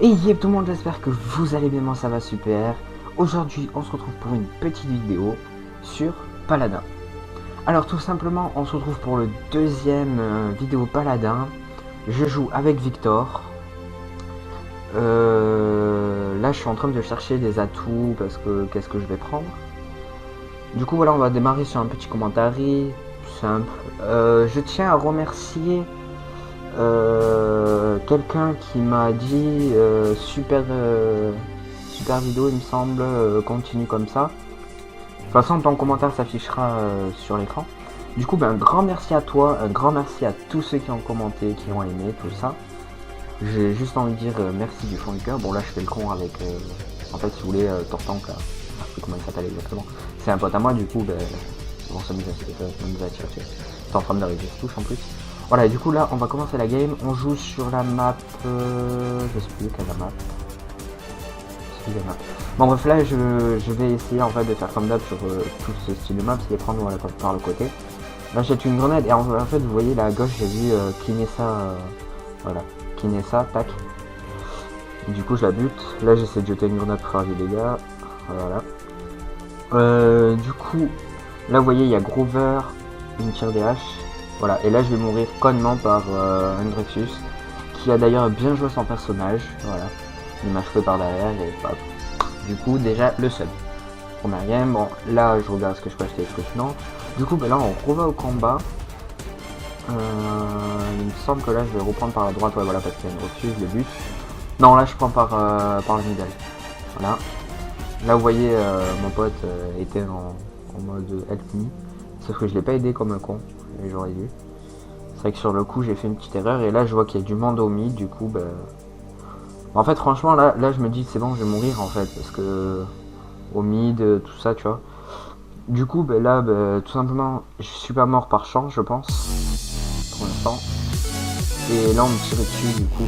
Et yep tout le monde, j'espère que vous allez bien, moi ça va super. Aujourd'hui on se retrouve pour une petite vidéo sur Paladin. Alors tout simplement on se retrouve pour le deuxième vidéo Paladin. Je joue avec Victor. Là je suis en train de chercher des atouts parce que qu'est-ce que je vais prendre. Du coup voilà, on va démarrer sur un petit commentaire simple. Je tiens à remercier quelqu'un qui m'a dit super vidéo il me semble, continue comme ça. De toute façon ton commentaire s'affichera sur l'écran. Du coup un grand merci à toi, un grand merci à tous ceux qui ont commenté, qui ont aimé tout ça. J'ai juste envie de dire merci du fond du cœur. Bon là je fais le con avec en fait si vous voulez Tortank là, je sais comment il s'appelle exactement. C'est un pote à moi, du coup on s'amuse à tirer dessus. C'est en train de réduire touche en plus. Voilà, et du coup là on va commencer la game, on joue sur la map, je sais plus quelle map. Bon bref là je vais essayer en fait de faire comme d'hab sur tout ce style de map, c'est les prendre voilà, par le côté. Là j'ai une grenade et en fait vous voyez là à gauche j'ai vu Kinessa, voilà, Kinessa, tac. Et du coup je la bute, là j'essaie de jeter une grenade pour faire des dégâts, voilà. Du coup là vous voyez il y a Grover, une tire des haches. Voilà, et là je vais mourir connement par Hendrexus, qui a d'ailleurs bien joué son personnage, voilà. Il m'a chopé par derrière et hop. Du coup déjà le seul. Première game, bon là je regarde ce que je peux acheter et ce que non. Du coup là on reva au combat. Il me semble que là je vais reprendre par la droite, ouais voilà, parce qu'il y a Hendrexus, je le bute. Non là je prends par le middle. Voilà. Là vous voyez mon pote était en mode help me. Sauf que je l'ai pas aidé comme un con. Et j'aurais dû. C'est vrai que sur le coup j'ai fait une petite erreur et là je vois qu'il y a du monde au mid, du coup en fait franchement là je me dis c'est bon, je vais mourir en fait parce que au mid tout ça tu vois. Du coup là tout simplement je suis pas mort par chance je pense pour l'instant. Et là on me tirait dessus, du coup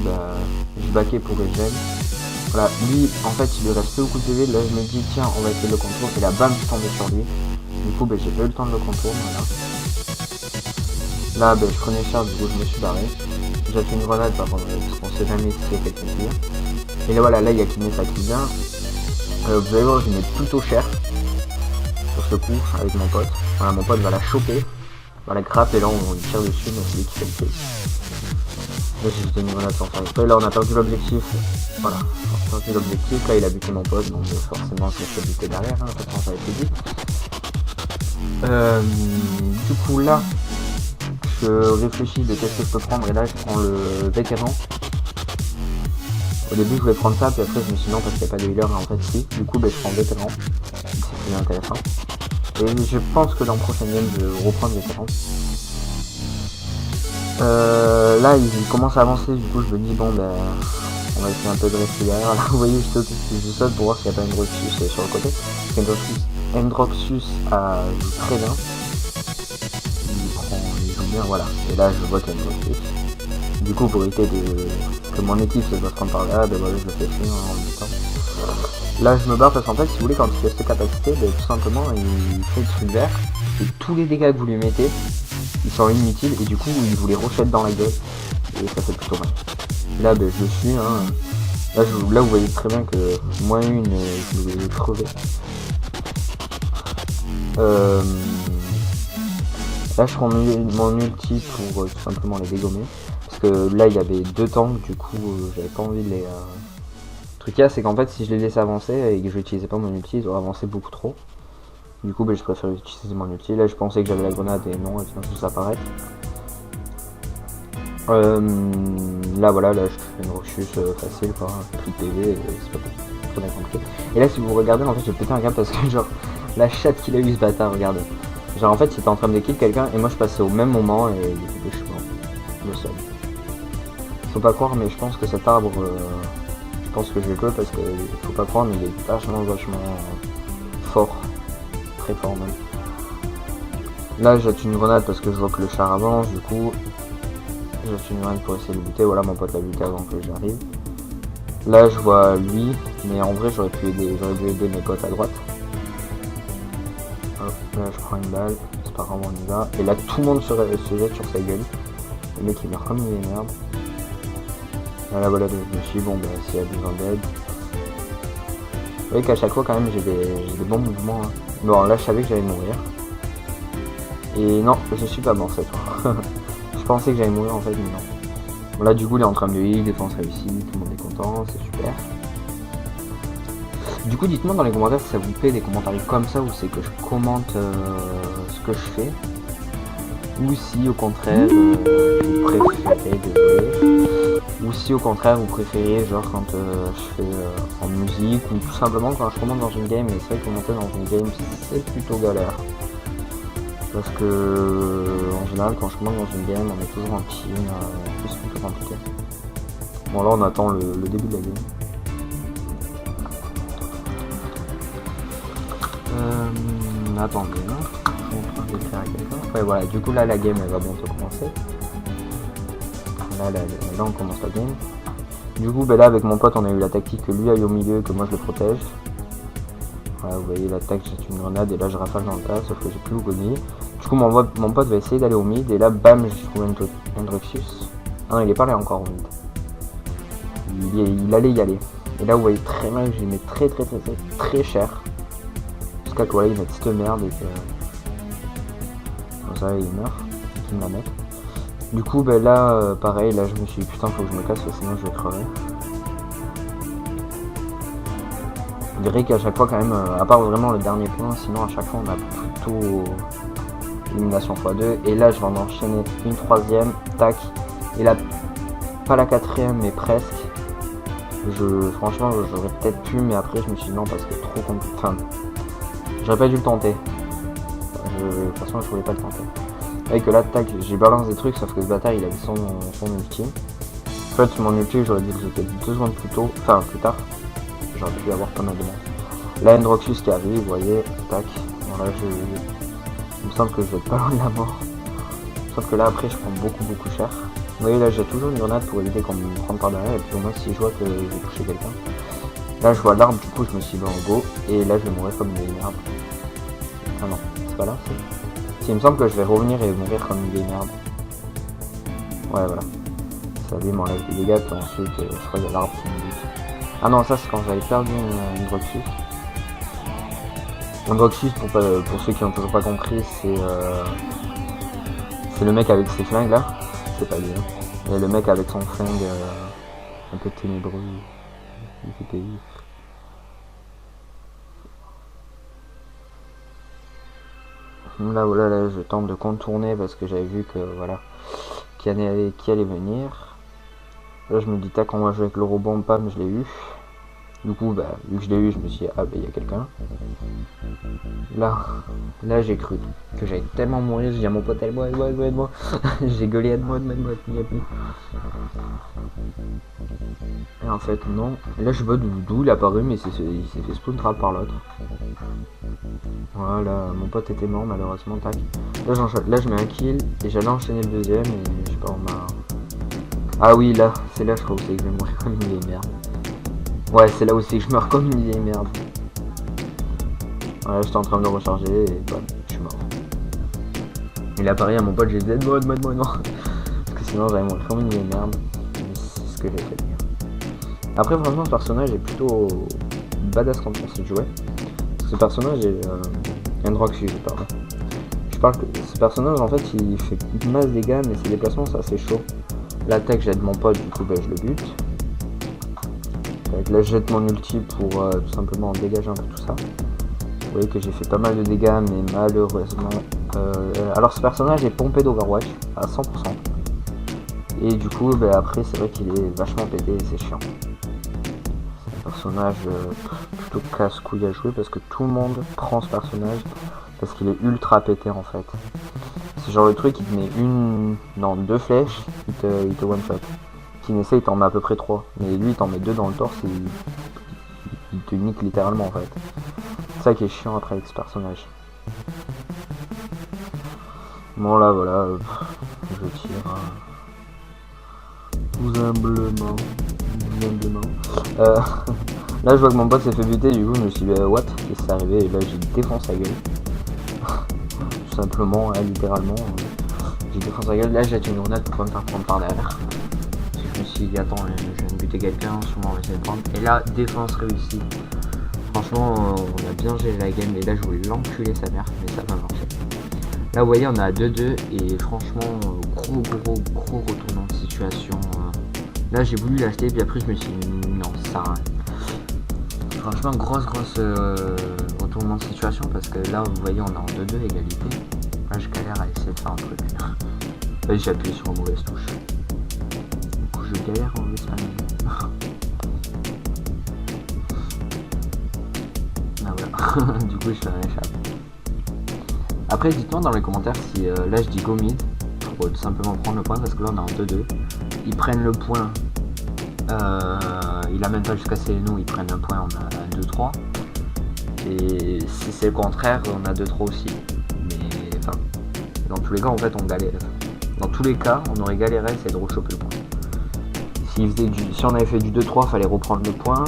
je baquais pour regen. Voilà, lui en fait il lui reste beaucoup de PV, là je me dis tiens on va essayer de le contour et là bam je suis tombé sur lui. Du coup j'ai pas eu le temps de le contour, voilà. Là je prenais cher, du coup je me suis barré. J'ai fait une grenade par contre parce qu'on sait jamais s'il y a quelqu'un qui vient. Et là voilà, là il y a Kinessa qui vient. Vous allez voir je mets plutôt cher sur ce coup avec mon pote. Voilà, mon pote va la choper, va la grappe et là on tire dessus, mais c'est lui qui fait le kill. Là j'ai jeté une grenade sans faire exprès, là on a perdu l'objectif. Voilà, on a perdu l'objectif, là il a buté mon pote, donc forcément je me suis buté derrière, hein, de toute façon ça a été dit. Du coup là je réfléchis de qu'est-ce que je peux prendre et là je prends le vétéran. Au début je voulais prendre ça puis après je me suis dit non parce qu'il n'y a pas de healer en fait si. Du coup je prends vétéran, c'est plus intéressant. Et je pense que dans le prochain game je vais reprendre vétéran. Là il commence à avancer, du coup je me dis bon on va essayer un peu de rester derrière. Là vous voyez je saute pour voir s'il n'y a pas Hendrexus sur le côté. Hendrexus joue très bien. Il joue bien, voilà. Et là je vois qu'il y a Hendrexus. Du coup pour éviter que mon équipe se fasse prendre par là, voilà, je le fais fuir en même temps. Là je me barre parce qu'en fait si vous voulez quand il a cette capacité, tout simplement il fait le truc vert et tous les dégâts que vous lui mettez ils sont inutiles et du coup il vous les rejette dans la gueule et ça fait plutôt mal. Là je le suis, hein. Là vous voyez très bien que moins une je vais crever. Là je prends mon ulti pour tout simplement les dégommer. Parce que là il y avait deux tanks, du coup j'avais pas envie de les... Le truc là c'est qu'en fait si je les laissais avancer et que je n'utilisais pas mon ulti, ils auraient avancé beaucoup trop. Du coup je préfère utiliser mon ulti. Là je pensais que j'avais la grenade et non, elle vient juste apparaître. Là voilà, là je fais une Roxus facile quoi, plus de PV, c'est pas trop bien compliqué. Et là si vous regardez en fait j'ai pété un câble parce que genre la chatte qu'il a eu ce bâtard, regardez. Genre en fait il était en train de kill quelqu'un et moi je passais au même moment et du coup je suis mort. Le seul. Faut pas croire mais je pense que cet arbre, je pense que je vais que parce que faut pas croire mais il est vachement fort. Très fort même. Là jette une grenade parce que je vois que le char avance, du coup jette une grenade pour essayer de le buter. Voilà, mon pote l'a buté avant que j'arrive. Là je vois lui, mais en vrai j'aurais dû aider mes potes à droite. Hop, là je prends une balle, c'est pas grave, on y va. Et là tout le monde se jette sur sa gueule. Le mec il meurt comme une merde. Voilà, voilà, je me suis dit, bon, bah, s'il y a besoin d'aide. Vous voyez qu'à chaque fois, quand même, j'ai des bons mouvements. Hein. Bon, là, je savais que j'allais mourir. Et non, je suis pas mort cette fois. Je pensais que j'allais mourir, en fait, mais non. Bon, là, du coup, il est en train de heal, défense réussie, tout le monde est content, c'est super. Du coup, dites-moi dans les commentaires si ça vous plaît des commentaires comme ça, ou c'est que je commente ce que je fais. Ou si, au contraire, vous préférez, désolé. Ou si au contraire vous préférez genre quand je fais en musique ou tout simplement quand je commente dans une game. Et c'est vrai que commenter dans une game c'est plutôt galère. Parce que en général quand je commente dans une game on est toujours en team, c'est plutôt compliqué. Bon là on attend le début de la game. Attendez, non je suis en train d'écrire à quelqu'un. Ouais voilà, du coup là la game elle va bientôt commencer. Là on commence la game. Du coup ben là avec mon pote on a eu la tactique que lui aille au milieu et que moi je le protège. Voilà, vous voyez l'attaque, j'ai une grenade et là je rafale dans le tas sauf que j'ai plus le goût. Du coup mon pote va essayer d'aller au mid et là bam je trouve un Druxus. Ah non il est pas allé encore au mid. Il allait y aller. Et là vous voyez très mal que j'ai mis très cher. Jusqu'à quoi il met cette merde et que. Comme ça il meurt. Qu'il me la mette. Du coup ben là pareil, là je me suis dit putain faut que je me casse sinon je vais crever. Je dirais qu'à chaque fois quand même, à part vraiment le dernier point, sinon à chaque fois on a plutôt élimination x2. Et là je vais en enchaîner une troisième, tac. Et là, pas la quatrième mais presque. Franchement j'aurais peut-être pu mais après je me suis dit non parce que trop compliqué. Enfin, j'aurais pas dû le tenter. De toute façon je voulais pas le tenter. Avec que là, tac, j'ai balancé des trucs, sauf que ce bâtard il avait son ulti. En fait, mon ulti, j'aurais dit que j'étais 2 secondes plus tôt, enfin plus tard. J'aurais pu avoir pas mal de monde. Là, Androxus qui arrive, vous voyez, tac. Voilà, il me semble que je vais être pas loin de la mort. Sauf que là, après, je prends beaucoup cher. Vous voyez, là, j'ai toujours une grenade pour éviter qu'on me prenne par derrière. Et puis, au moins, si je vois que je vais toucher quelqu'un. Là, je vois l'arbre, du coup, je me suis dit, en go. Et là, je vais mourir comme une vieille merde. Ah non, c'est pas là, c'est. Il me semble que je vais revenir et mourir comme une vieille merde. Ouais voilà. Ça lui m'enlève des dégâts puis ensuite je crois qu'il y a l'arbre qui me bute. Ah non ça c'est quand j'avais perdu une Druxus. Un Druxus pour ceux qui n'ont toujours pas compris c'est le mec avec ses flingues là. C'est pas lui hein. Et le mec avec son flingue un peu ténébreux. Il fait payer. Là voilà, là je tente de contourner parce que j'avais vu que voilà qui allait venir. Là je me dis tac on va jouer avec le robot, pam je l'ai eu. Du coup bah vu que je l'ai eu je me suis dit ah bah il y a quelqu'un. Là j'ai cru que j'allais tellement mourir, j'ai dit à mon pote aide-moi. J'ai gueulé aide-moi. Et en fait non. Et là je vois d'où il est apparu mais il s'est fait spawn trap par l'autre. Voilà, mon pote était mort malheureusement, tac. Là je mets un kill et j'allais enchaîner le deuxième et je sais pas on m'a. Ah oui là, c'est là je crois où c'est que je vais mourir comme une vieille merde. Ouais c'est là où c'est que je meurs comme une vieille merde. Voilà j'étais en train de le recharger et bah, je suis mort. Il a pareil à mon pote, j'ai dit aide-moi non. Parce que sinon j'allais mourir comme une vieille merde. Mais c'est ce que j'ai fait dire. Après franchement ce personnage est plutôt badass quand on sait jouer. Ce personnage est Androxus, je parle que ce personnage en fait il fait masse dégâts mais ses déplacements c'est assez chaud. L'attaque j'aide mon pote du coup bah, je le bute. Là je jette mon ulti pour tout simplement dégager un peu tout ça. Vous voyez que j'ai fait pas mal de dégâts mais malheureusement. Alors ce personnage est pompé d'Overwatch à 100%. Et du coup bah, après c'est vrai qu'il est vachement pété et c'est chiant. Personnage plutôt casse-couille à jouer parce que tout le monde prend ce personnage parce qu'il est ultra pété en fait. C'est genre le truc il te met 2 flèches, il te one shot. Qui essaie il t'en met à peu près 3. Mais lui il t'en met 2 dans le torse et il te nique littéralement en fait. C'est ça qui est chiant après avec ce personnage. Bon là voilà, je tire tout humblement. Là je vois que mon pote s'est fait buter, du coup je me suis dit what, qu'est-ce qui s'est arrivé et là j'ai défoncé la gueule. Tout simplement, littéralement, j'ai défoncé la gueule, là j'ai une grenade pour pas me faire prendre par derrière. Je me suis dit attends, je viens de buter quelqu'un, sûrement on va essayer de prendre. Et là, défense réussie. Franchement, on a bien géré la game. Et là, je voulais l'enculer sa mère, mais ça va marcher. Là, vous voyez, on a 2-2. Et franchement, gros retournement de situation. Là, j'ai voulu l'acheter, puis après, je me suis dit non, ça. Franchement, grosse retournement de situation. Parce que là, vous voyez, on est en 2-2 égalité. Là, je galère à essayer de faire un truc. Là, j'ai appuyé sur la mauvaise touche. Du coup, je galère en espagnol. Ah voilà. Du coup, je fais un échappe. Après, dites-moi dans les commentaires si là je dis go mid pour tout simplement prendre le point parce que là on est en 2-2. Ils prennent le point. Il a même pas jusqu'à nous, ils prennent le point, on a 2-3. Et si c'est le contraire, on a 2-3 aussi. Mais enfin, dans tous les cas, en fait, on galère. Dans tous les cas, on aurait galéré à essayer de rechoper le point. Si on avait fait du 2-3, fallait reprendre le point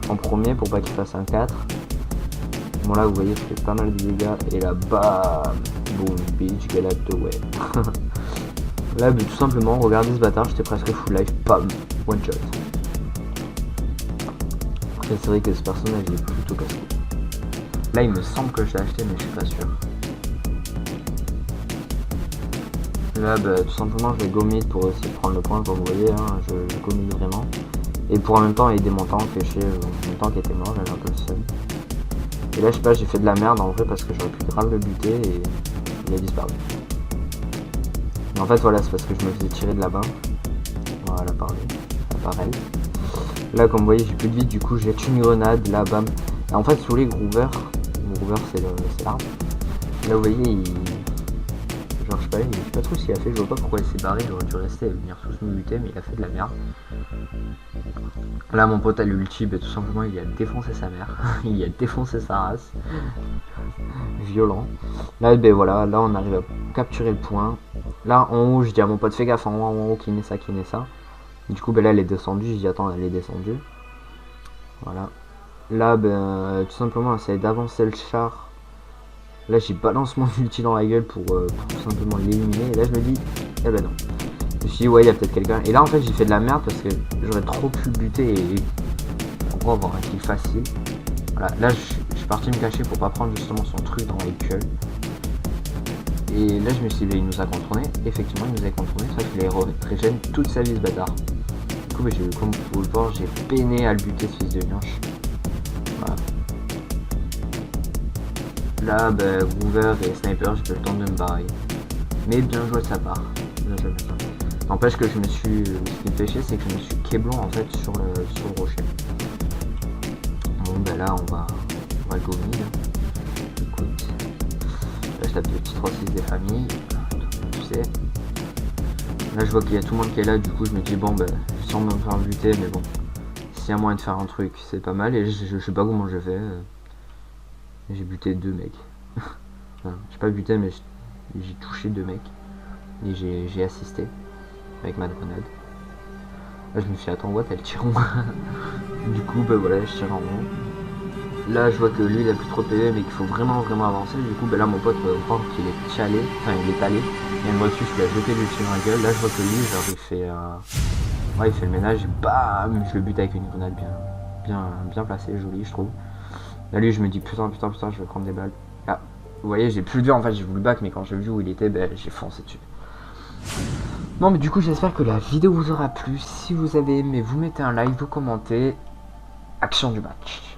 en premier pour pas qu'il fasse un 4. Bon là vous voyez je fais pas mal de dégâts et là bam, boom, bitch, get out the way. Là tout simplement, regardez ce bâtard, j'étais presque full life, bam, one shot. Après c'est vrai que ce personnage est plutôt cassé. Là il me semble que je l'ai acheté mais je suis pas sûr. Là tout simplement je vais go mid pour essayer de prendre le point comme vous voyez, hein, je go mid vraiment. Et pour en même temps aider mon tank, mon tank était mort, j'avais un peu le seum. Et là je sais pas, j'ai fait de la merde en vrai parce que j'aurais pu grave le buter et il a disparu. Mais en fait voilà, c'est parce que je me faisais tirer de là-bas. Voilà, pareil. Là comme vous voyez j'ai plus de vie, du coup j'ai une grenade, là bam. Et en fait sous les Groover c'est l'arme. Là vous voyez genre je sais pas trop ce qu'il a fait, je vois pas pourquoi il s'est barré, il aurait dû rester et venir tous me buter, mais il a fait de la merde. Là mon pote a l'ulti, tout simplement il a défoncé sa mère, il a défoncé sa race. Violent. Là voilà, là on arrive à capturer le point. Là en haut je dis à mon pote fais gaffe en haut, qui n'est ça. Du coup là elle est descendue, je dis attends elle est descendue. Voilà. Là tout simplement essayer d'avancer le char. Là j'ai balance mon ulti dans la gueule pour tout simplement l'éliminer. Et là je me dis, eh ben non. Je me suis dit ouais il y a peut-être quelqu'un. Et là en fait j'ai fait de la merde parce que j'aurais trop pu buter et pour avoir un kill facile. Voilà, là je suis parti me cacher pour pas prendre justement son truc dans les gueules. Et là je me suis dit il nous a contourné. Effectivement il nous a contourné, c'est vrai qu'il a régène toute sa vie ce bâtard. Du coup comme vous pouvez le voir j'ai peiné à le buter ce fils de lynche. Voilà. Là, Groover et Sniper, j'ai pas le temps de me barrer. Mais bien joué de sa part. N'empêche que ce qui me fait chier, c'est que je me suis kéblon en fait sur le rocher. Bon, là, on va go mid. Écoute. Là, je tape le petit 3-6 des familles. Tu sais. Là, je vois qu'il y a tout le monde qui est là. Du coup, je me dis, bon, sans me faire buter, mais bon. S'il y a moyen de faire un truc, c'est pas mal. Et je sais pas comment je fais. J'ai buté 2 mecs. Enfin, j'ai pas buté mais j'ai touché 2 mecs. Et j'ai assisté avec ma grenade. Là je me suis dit attends what elle tire en du coup voilà je tire en rond. Là je vois que lui il a plus trop de PV mais qu'il faut vraiment avancer. Du coup là mon pote on pense qu'il est chalé, enfin il est allé. Il y a une voiture qui lui a jeté l'ulti dans la gueule. Là je vois que lui genre il fait ouais il fait le ménage, bam je le bute avec une grenade bien placée, jolie je trouve. Là lui je me dis putain je vais prendre des balles. Là vous voyez j'ai plus de vue en fait, j'ai voulu back mais quand j'ai vu où il était j'ai foncé dessus. Bon mais du coup j'espère que la vidéo vous aura plu. Si vous avez aimé vous mettez un like, vous commentez. Action du match.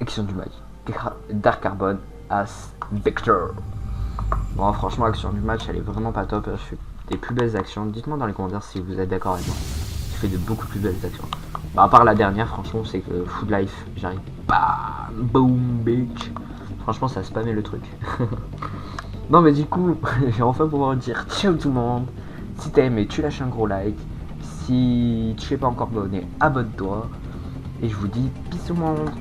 Action du match. Dark Carbon as Victor. Bon franchement action du match elle est vraiment pas top. Je fais des plus belles actions. Dites-moi dans les commentaires si vous êtes d'accord avec moi. Je fais de beaucoup plus belles actions. À part la dernière franchement c'est que Food Life j'arrive. Bam boom bitch. Franchement ça a spammé le truc. Non mais du coup je vais enfin pouvoir dire ciao tout le monde. Si t'as aimé tu lâches un gros like. Si tu n'es pas encore abonné abonne-toi. Et je vous dis bisous monde.